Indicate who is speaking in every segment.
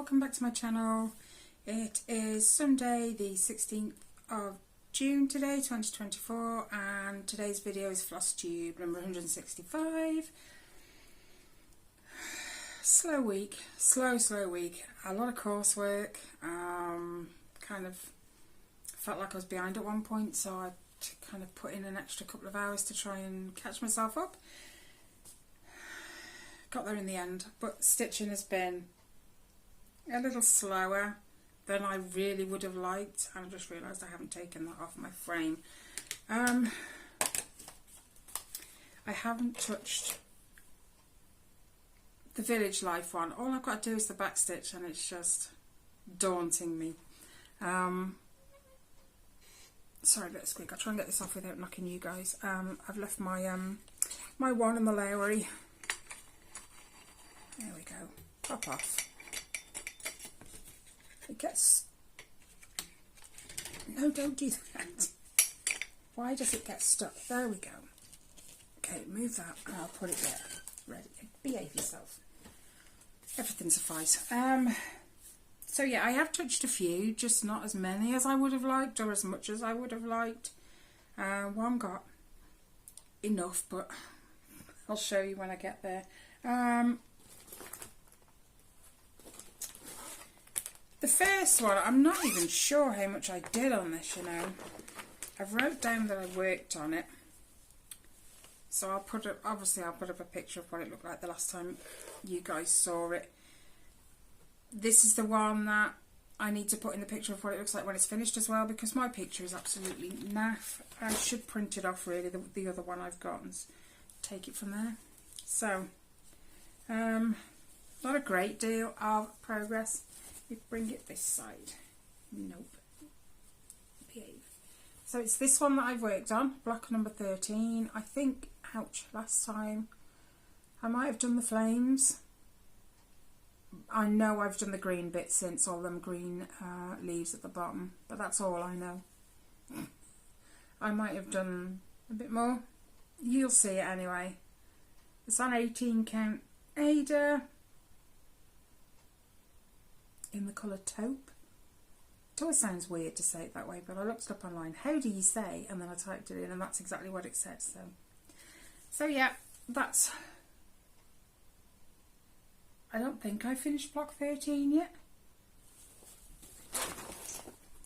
Speaker 1: welcome back to my channel. It is Sunday the 16th of June today, 2024, and today's video is flosstube number 165. Slow week, slow week, a lot of coursework. Kind of felt like I was behind at one point, so I kind of put in an extra couple of hours to try and catch myself up. Got there in the end, but stitching has been a little slower than I really would have liked, and I just realised I haven't taken that off my frame. I haven't touched the Village Life one. All I've got to do is the back stitch, and it's just daunting me. Sorry, a bit squeak. I'll try and get this off without knocking you guys. I've left my my one in the layery. There we go. Pop off. It gets... No, don't do that. Why does it get stuck? There we go. Okay, move that and I'll put it there. Ready. Behave yourself. Everything's a fight. So yeah, I have touched a few, just not as many as I would have liked, or as much as I would have liked. One got enough, but I'll show you when I get there. The first one, I'm not even sure how much I did on this, you know. I wrote down that I worked on it. So I'll put up, obviously I'll put up a picture of what it looked like the last time you guys saw it. This is the one that I need to put in the picture of what it looks like when it's finished as well, because my picture is absolutely naff. I should print it off really, the other one I've got, and take it from there. So, not a great deal of progress. You bring it this side. Nope. Behave. So it's this one that I've worked on, block number 13. I think, ouch, last time I might have done the flames. I know I've done the green bit since, all them green leaves at the bottom, but that's all I know. I might have done a bit more. You'll see it anyway. It's on 18 count Ada, in the colour taupe. It always sounds weird to say it that way, but I looked it up online. How do you say? And then I typed it in, and that's exactly what it said. So yeah, that's... I don't think I finished block 13 yet.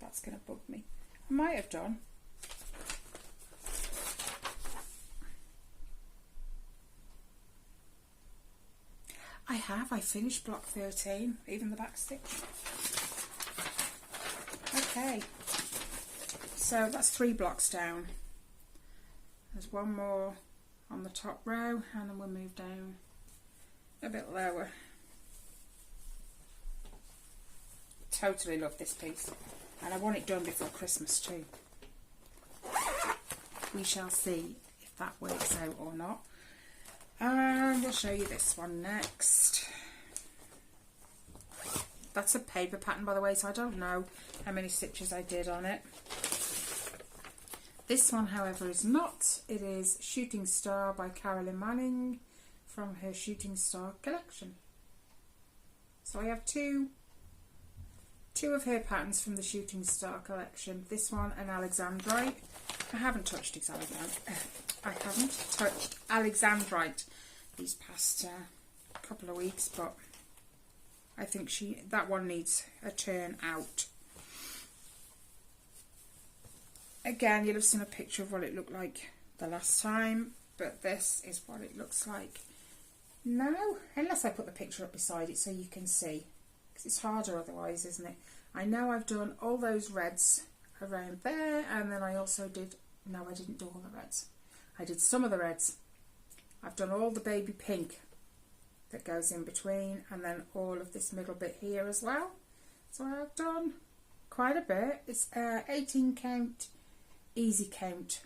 Speaker 1: That's going to bug me. I might have done. I have. I finished block 13, even the back stitch. Okay. So that's 3 blocks down. There's one more on the top row, and then we'll move down a bit lower. Totally love this piece, and I want it done before Christmas too. We shall see if that works out or not. We'll show you this one next. That's a paper pattern, by the way, so I don't know how many stitches I did on it. This one, however, is not. It is Shooting Star by Carolyn Manning from her Shooting Star collection. So I have two of her patterns from the Shooting Star collection. This one and Alexandrite. I haven't touched Alexandrite these past couple of weeks, but I think that one needs a turn out. Again, you'll have seen a picture of what it looked like the last time, but this is what it looks like now, unless I put the picture up beside it so you can see, because it's harder otherwise, isn't it? I know I've done all those reds around there, and then I also did... No, I didn't do all the reds. I did some of the reds. I've done all the baby pink that goes in between, and then all of this middle bit here as well. So I've done quite a bit. It's 18 count, easy count,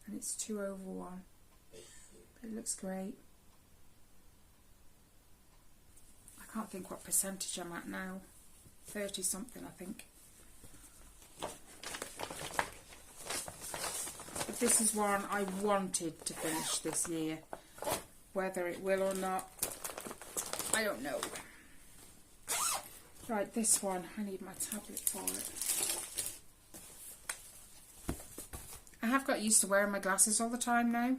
Speaker 1: and it's 2/1. It looks great. I can't think what percentage I'm at now. 30 something, I think. But this is one I wanted to finish this year. Whether it will or not, I don't know. Right, this one, I need my tablet for it. I have got used to wearing my glasses all the time now,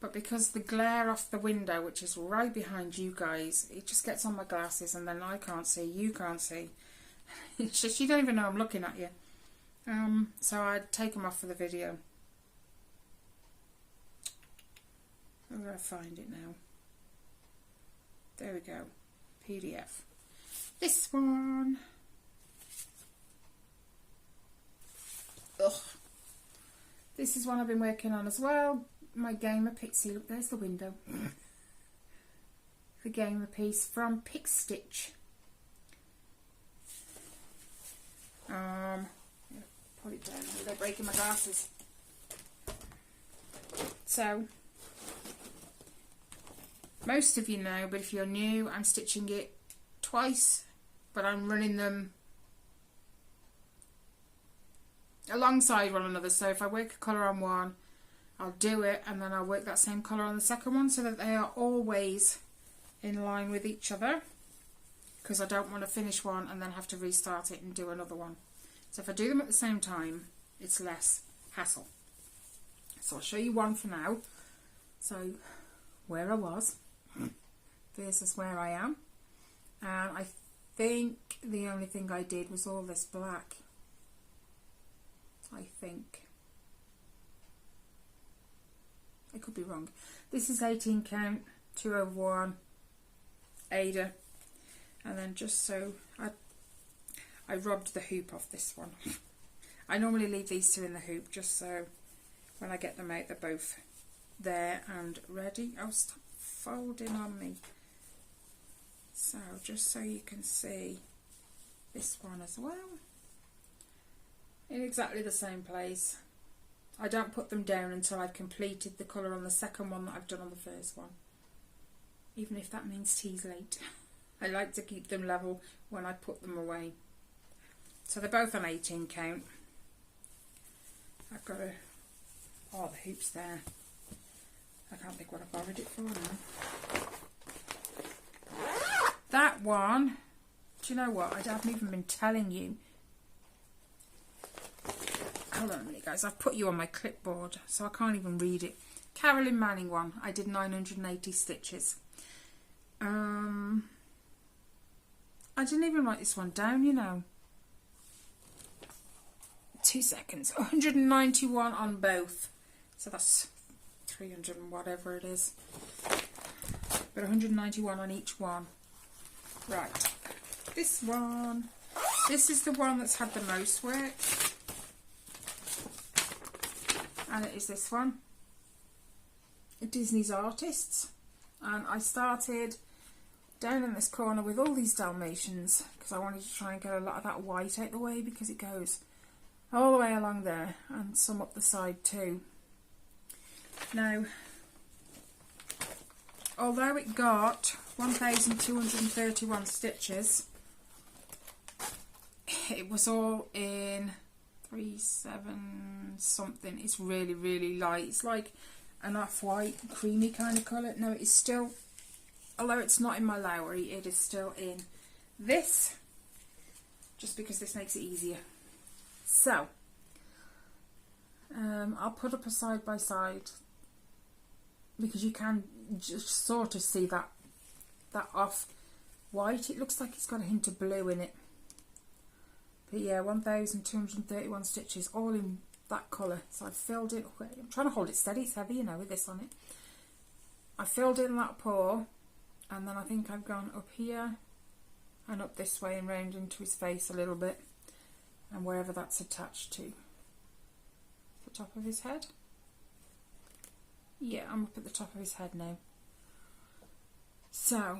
Speaker 1: but because the glare off the window, which is right behind you guys, it just gets on my glasses and then I can't see, you can't see. It's just, you don't even know I'm looking at you. So I'd take them off for the video. Where do I find it now? There we go. PDF. This one. Ugh. This is one I've been working on as well. My Gamer Pixie. Look, there's the window. The Gamer piece from Pick Stitch. Put it down. They're breaking my glasses. So, most of you know, but if you're new, I'm stitching it twice, but I'm running them alongside one another. So if I work a colour on one, I'll do it and then I'll work that same colour on the second one, so that they are always in line with each other, because I don't want to finish one and then have to restart it and do another one. So if I do them at the same time, it's less hassle. So I'll show you one for now. So where I was, this is where I am, and I think the only thing I did was all this black. I think. I could be wrong. This is 18 count, 201, Ada, and then just so I robbed the hoop off this one. I normally leave these two in the hoop just so when I get them out they're both there and ready. Oh, stop folding on me. So just so you can see this one as well, in exactly the same place. I don't put them down until I've completed the colour on the second one that I've done on the first one, even if that means tea's late. I like to keep them level when I put them away. So they're both on 18 count. I've got a, oh, the hoop's there. I can't think what I borrowed it for now. That one, do you know what? I haven't even been telling you. Hold on a minute, guys. I've put you on my clipboard, so I can't even read it. Carolyn Manning one. I did 980 stitches. I didn't even write this one down, you know. 2 seconds. 191 on both. So that's 300 and whatever it is. But 191 on each one. Right. This one. This is the one that's had the most work. And it is this one. Disney's Artists. And I started down in this corner with all these Dalmatians because I wanted to try and get a lot of that white out the way, because it goes all the way along there and some up the side too. Now, although it got 1,231 stitches, it was all in 37 something. It's really, really light. It's like an off-white, creamy kind of colour. No, it is still, although it's not in my Lowry, it is still in this, just because this makes it easier. So, I'll put up a side by side, because you can just sort of see that off white. It looks like it's got a hint of blue in it. But yeah, 1,231 stitches, all in that colour. So I filled it. I'm trying to hold it steady. It's heavy, you know, with this on it. I filled in that paw, and then I think I've gone up here and up this way and round into his face a little bit, and wherever that's attached to. The top of his head. Yeah, I'm up at the top of his head now. So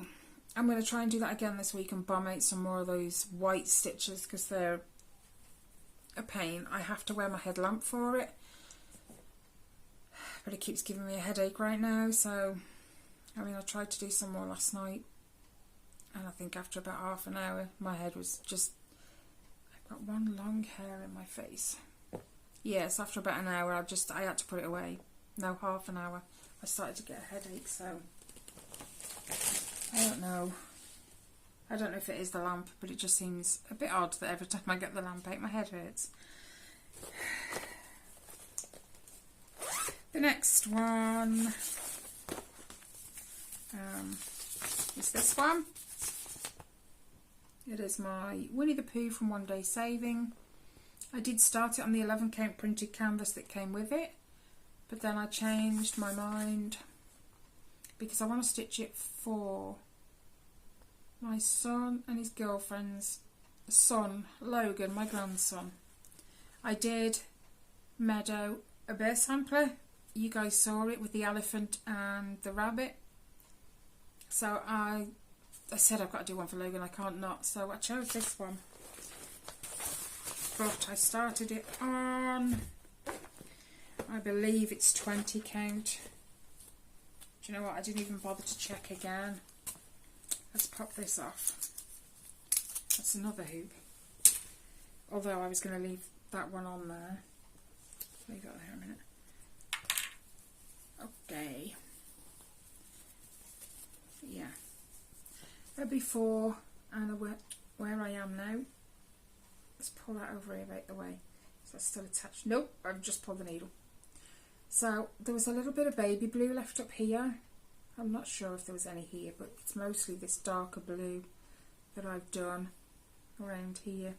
Speaker 1: I'm going to try and do that again this week and bomb out some more of those white stitches, because they're a pain. I have to wear my headlamp for it, but it keeps giving me a headache right now. So I mean, I tried to do some more last night, and I think after about half an hour my head was just, I've got one long hair in my face. Yes, after about an hour I had to put it away. No, half an hour. I started to get a headache, so I don't know. I don't know if it is the lamp, but it just seems a bit odd that every time I get the lamp out, my head hurts. The next one is this one. It is my Winnie the Pooh from One Day Saving. I did start it on the 11 count printed canvas that came with it, but then I changed my mind because I want to stitch it for my son and his girlfriend's son, Logan, my grandson. I did Meadow a bear sampler. You guys saw it with the elephant and the rabbit. So I said I've got to do one for Logan, I can't not. So I chose this one. But I started it on, I believe it's 20 count. Do you know what? I didn't even bother to check again. Let's pop this off. That's another hoop. Although I was going to leave that one on there. Leave that there a minute. Okay. Yeah. A before and a where I am now. Let's pull that over here out the way. So that's still attached. Nope, I've just pulled the needle. So there was a little bit of baby blue left up here. I'm not sure if there was any here, but it's mostly this darker blue that I've done around here.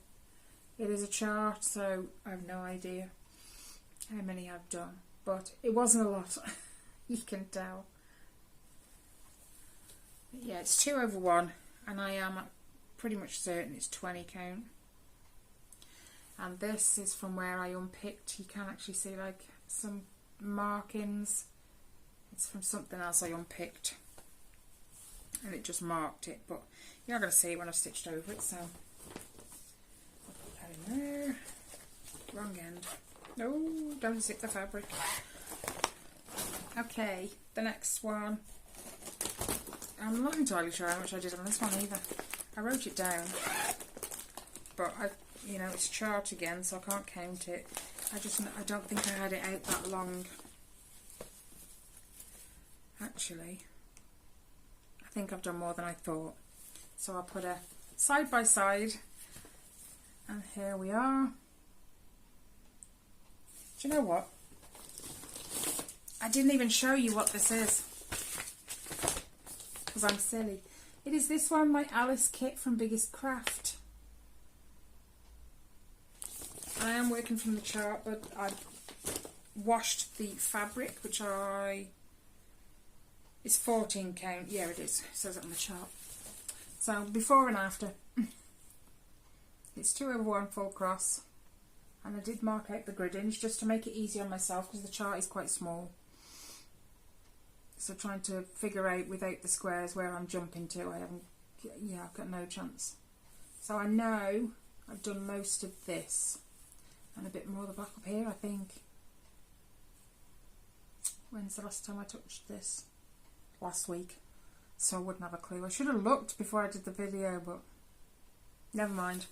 Speaker 1: It is a chart, so I have no idea how many I've done, but it wasn't a lot. You can tell. But yeah, it's 2 over 1, and I am pretty much certain it's 20 count. And this is from where I unpicked. You can actually see like some markings. It's from something else I unpicked, and it just marked it, but you're not going to see it when I've stitched over it, so I'll put that in there. Wrong end. No, don't zip the fabric. Okay, the next one. I'm not entirely sure how much I did on this one either. I wrote it down, but you know, it's chart again, so I can't count it. I don't think I had it out that long. Actually, I think I've done more than I thought. So I'll put a side by side, and here we are. Do you know what? I didn't even show you what this is, because I'm silly. It is this one, my Alice kit from Biggest Craft. I am working from the chart, but I washed the fabric, which it's 14 count. Yeah, it is. It says it on the chart. So before and after. It's 2 over 1 full cross, and I did mark out the griddings just to make it easy on myself because the chart is quite small. So trying to figure out without the squares where I'm jumping to, I've got no chance. So I know I've done most of this. And a bit more the back up here, I think. When's the last time I touched this? Last week. So I wouldn't have a clue. I should have looked before I did the video, but never mind.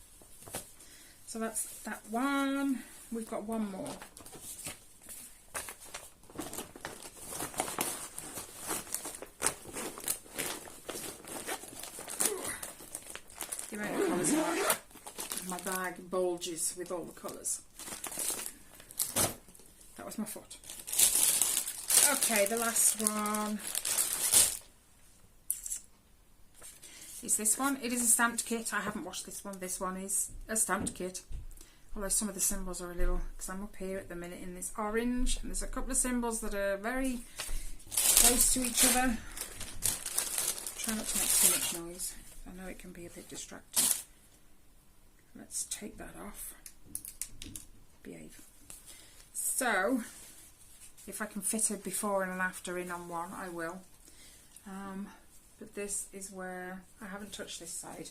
Speaker 1: So that's that one. We've got one more. The amount of colours are. My bag bulges with all the colours. That was my foot. Okay, the last one is this one. It is a stamped kit. I haven't washed this one. This one is a stamped kit. Although some of the symbols are a little, because I'm up here at the minute in this orange, and there's a couple of symbols that are very close to each other. Try not to make too much noise. I know it can be a bit distracting. Let's take that off. Behave. So, if I can fit a before and an after in on one, I will. But this is where, I haven't touched this side.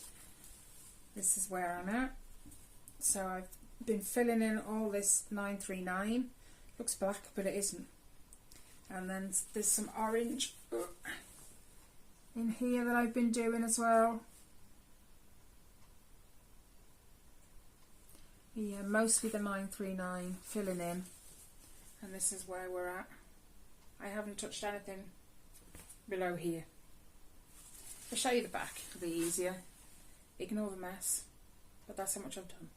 Speaker 1: This is where I'm at. So I've been filling in all this 939. Looks black, but it isn't. And then there's some orange in here that I've been doing as well. Yeah, mostly the 939 filling in, and this is where we're at. I haven't touched anything below here. I'll show you the back, it'll be easier. Ignore the mess. But that's how much I've done.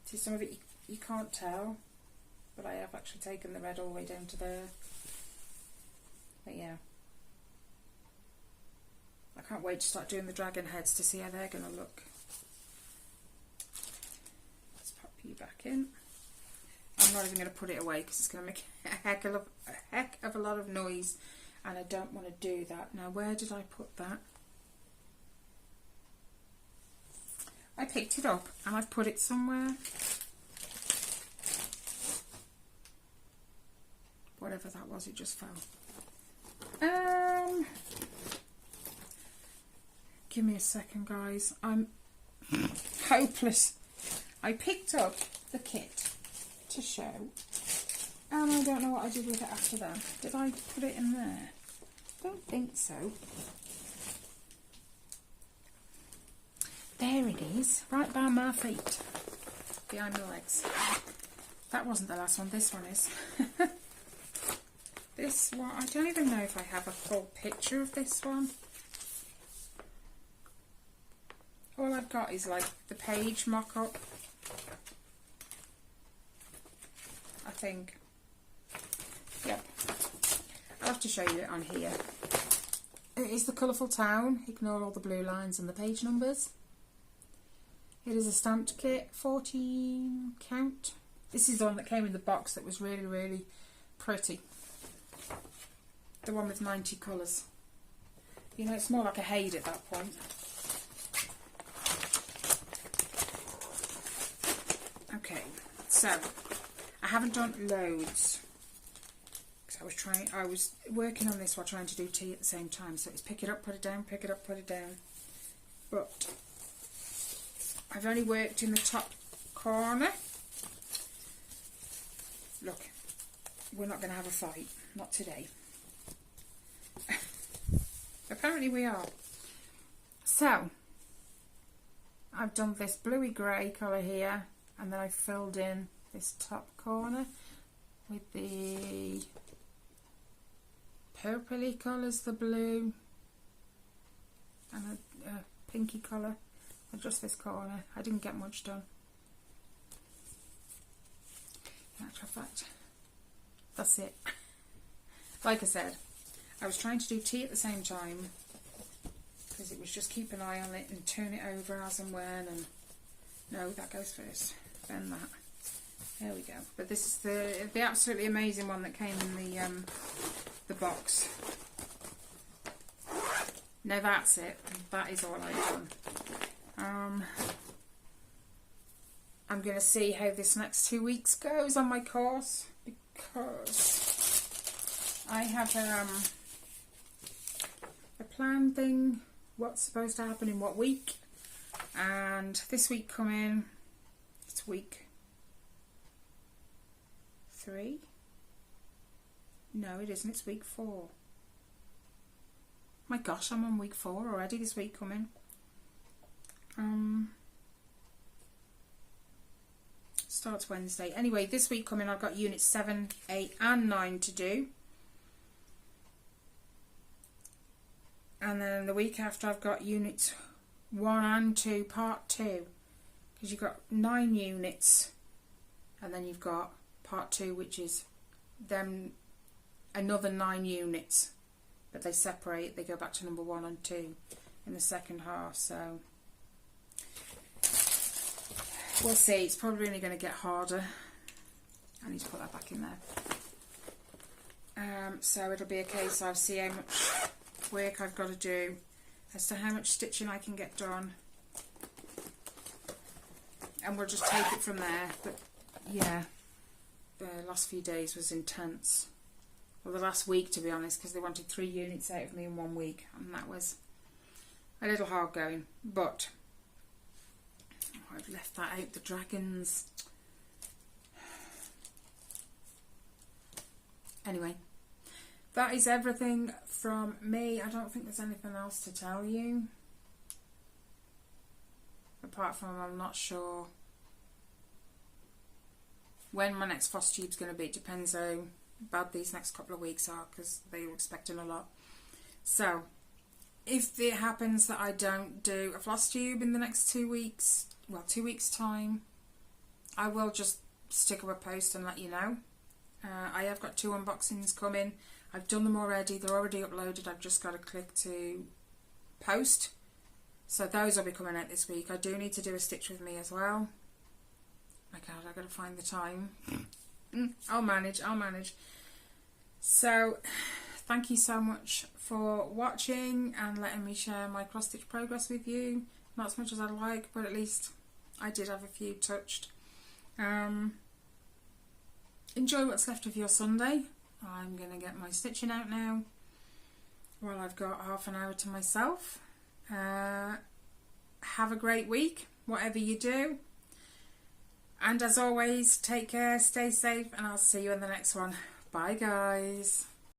Speaker 1: See, some of it you can't tell, but I have actually taken the red all the way down to there. But yeah. I can't wait to start doing the dragon heads to see how they're going to look. Let's pop you back in. I'm not even going to put it away because it's going to make a heck of a lot of noise, and I don't want to do that. Now, where did I put that? I picked it up and I put it somewhere. Whatever that was, it just fell. Give me a second, guys. I'm hopeless. I picked up the kit to show, and I don't know what I did with it after that. Did I put it in there? Don't think so. There it is, right by my feet, behind my legs. That wasn't the last one, this one is. This one, I don't even know if I have a full picture of this one. All I've got is like the page mock-up, I think. Yep. I'll have to show you it on here. It is the Colourful Town. Ignore all the blue lines and the page numbers. It is a stamped kit, 14 count. This is the one that came in the box that was really, really pretty. The one with 90 colours. You know, it's more like a Haid at that point. Okay, so I haven't done loads because I was working on this while trying to do tea at the same time. So it's pick it up, put it down, pick it up, put it down. But I've only worked in the top corner. Look, we're not going to have a fight, not today. Apparently we are. So I've done this bluey grey colour here, and then I filled in this top corner with the purpley colours, the blue, and a pinky colour, and just this corner. I didn't get much done. In actual fact, that's it. Like I said, I was trying to do tea at the same time because it was just keep an eye on it and turn it over as and when, and no, that goes first, then that. There we go. But this is the absolutely amazing one that came in the box. Now that's it. That is all I've done. I'm going to see how this next 2 weeks goes on my course, because I have a plan thing, what's supposed to happen in what week, and this week coming, it's week 3? No, it isn't, it's week 4. My gosh, I'm on week 4 already this week coming. Starts Wednesday. Anyway, this week coming I've got units 7, 8 and 9 to do. And then the week after I've got units 1 and 2, part 2. Because you've got 9 units. And then you've got part 2, which is then another 9 units. But they separate, they go back to number 1 and 2 in the second half. So we'll see. It's probably only going to get harder. I need to put that back in there. So it'll be a case of see how much work I've got to do as to how much stitching I can get done, and we'll just take it from there. But yeah, the last few days was intense. Well, the last week, to be honest, because they wanted 3 units out of me in 1 week, and that was a little hard going. But I've left that out, the dragons. Anyway, that is everything from me. I don't think there's anything else to tell you. Apart from I'm not sure when my next floss tube's going to be. It depends how bad these next couple of weeks are, because they're expecting a lot. So, if it happens that I don't do a floss tube in the next 2 weeks, well, 2 weeks time, I will just stick up a post and let you know. I have got 2 unboxings coming. I've done them already. They're already uploaded. I've just got to click to post. So those will be coming out this week. I do need to do a stitch with me as well. My God, I've got to find the time. I'll manage. So thank you so much for watching and letting me share my cross stitch progress with you. Not as much as I'd like, but at least I did have a few touched. Enjoy what's left of your Sunday. I'm going to get my stitching out now while I've got half an hour to myself. Have a great week, whatever you do. And as always, take care, stay safe, and I'll see you in the next one. Bye, guys.